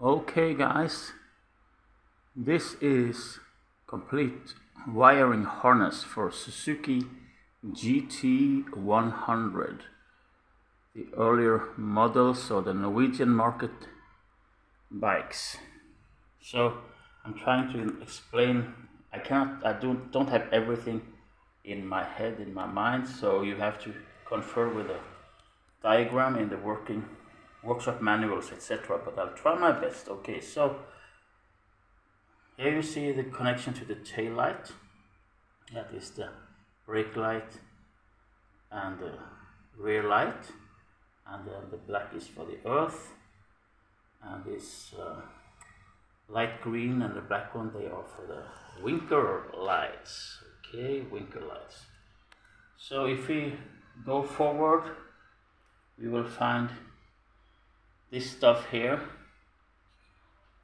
Okay guys, this is complete wiring harness for Suzuki GT100, the earlier models of the Norwegian market bikes. So I'm trying to explain. I don't have everything in my head, in my mind, so you have to confer with a diagram in the workshop manuals, etc. But I'll try my best. Okay, so here you see the connection to the tail light. That is the brake light and the rear light, and then the black is for the earth, and this light green and the black one, they are for the winker lights. Okay, winker lights. So if we go forward, we will find this stuff here.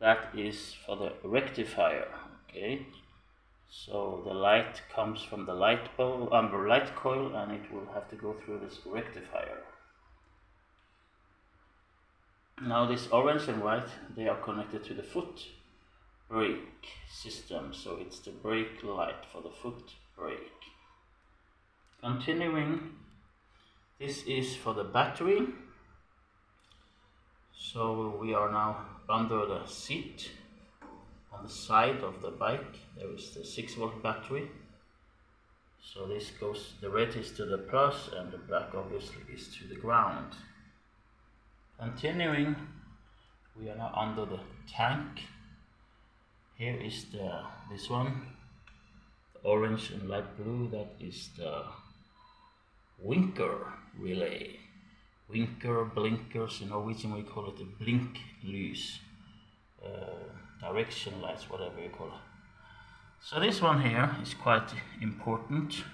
That is for the rectifier. Okay, so the light comes from the light bulb, light coil, and it will have to go through this rectifier. Now this orange and white, they are connected to the foot brake system, so it's the brake light for the foot brake. Continuing, this is for the battery. So we are now under the seat. On the side of the bike there is the 6-volt battery. So this goes, the red is to the plus and the black obviously is to the ground. Continuing, we are now under the tank. Here is this one, the orange and light blue, that is the winker relay. Winker, blinkers, in Norwegian we call it the blink lys, direction lights, whatever you call it. So this one here is quite important.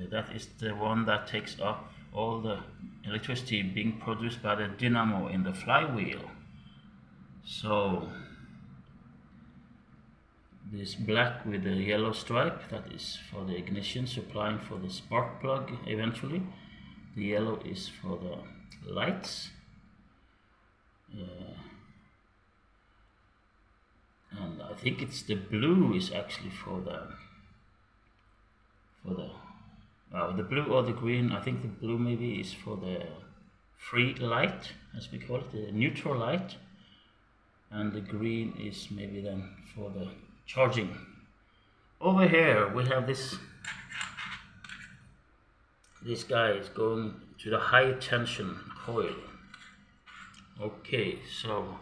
That is the one that takes up all the electricity being produced by the dynamo in the flywheel. So this black with the yellow stripe, that is for the ignition, supplying for the spark plug eventually. The yellow is for the lights. And I think it's the blue is actually for the blue or the green. I think the blue maybe is for the free light, as we call it, the neutral light, and the green is maybe then for the charging. Over here we have this guy is going to the high tension coil. Okay, so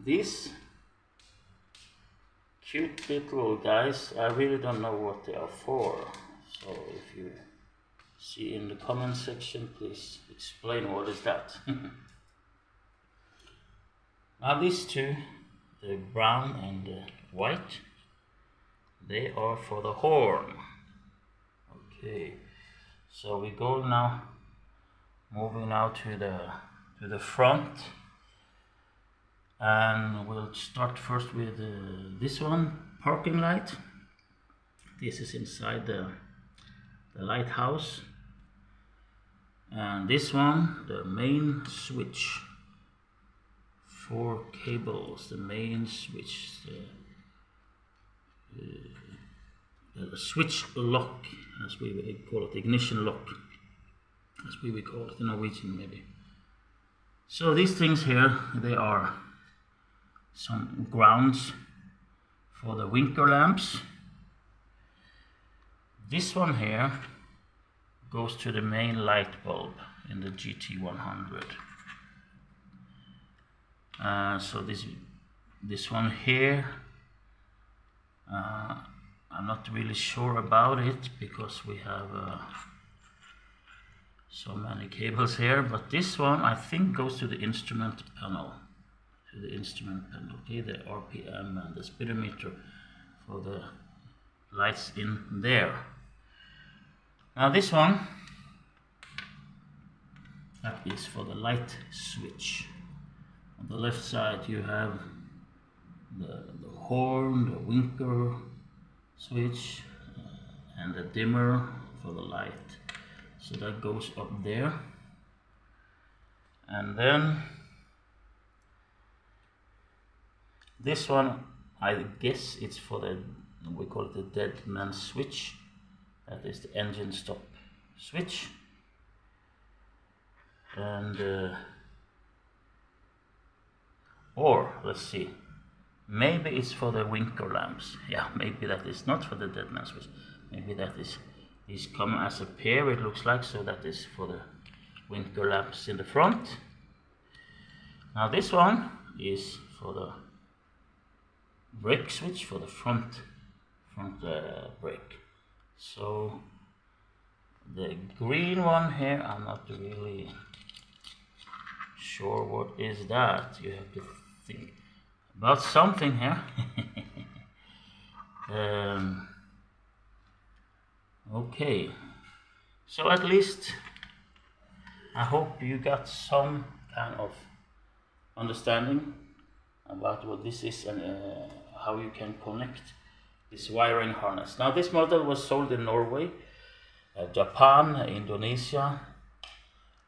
these cute little guys, I really don't know what they are for. So if you see in the comment section, please explain what is that. Now these two, the brown and the white, they are for the horn. Okay, so we go now, moving now to the front, and we'll start first with this one, parking light. This is inside the lighthouse, and this one, the main switch. 4 cables, the main switch, the switch lock, as we would call it, ignition lock, as we would call it in Norwegian maybe. So these things here, they are some grounds for the winker lamps. This one here goes to the main light bulb in the GT100. So this one here, I'm not really sure about it because we have so many cables here, but this one I think goes to the instrument panel. Okay, the RPM and the speedometer for the lights in there. Now this one, that is for the light switch. On the left side you have the horn, the winker switch, and the dimmer for the light. So that goes up there. And then this one, I guess it's for the, we call it the dead man switch. That is the engine stop switch. And or let's see, maybe it's for the winker lamps. Yeah, maybe that is not for the dead man switch. Maybe that is come as a pair, it looks like, so that is for the winker lamps in the front. Now this one is for the brake switch for the front brake. So the green one here, I'm not really sure what is that. You have to think about something here. Okay, so at least I hope you got some kind of understanding about what this is and how you can connect this wiring harness. Now this model was sold in Norway, Japan, Indonesia,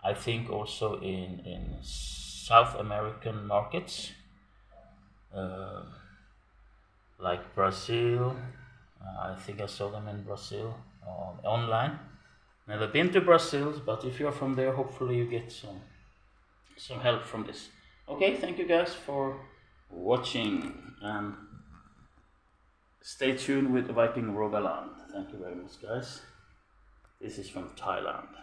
I think also in South American markets, like Brazil. I think I saw them in Brazil online. Never been to Brazil, but if you're from there, hopefully you get some help from this. Okay, thank you guys for watching, and stay tuned with Viking Rogaland. Thank you very much, guys. This is from Thailand.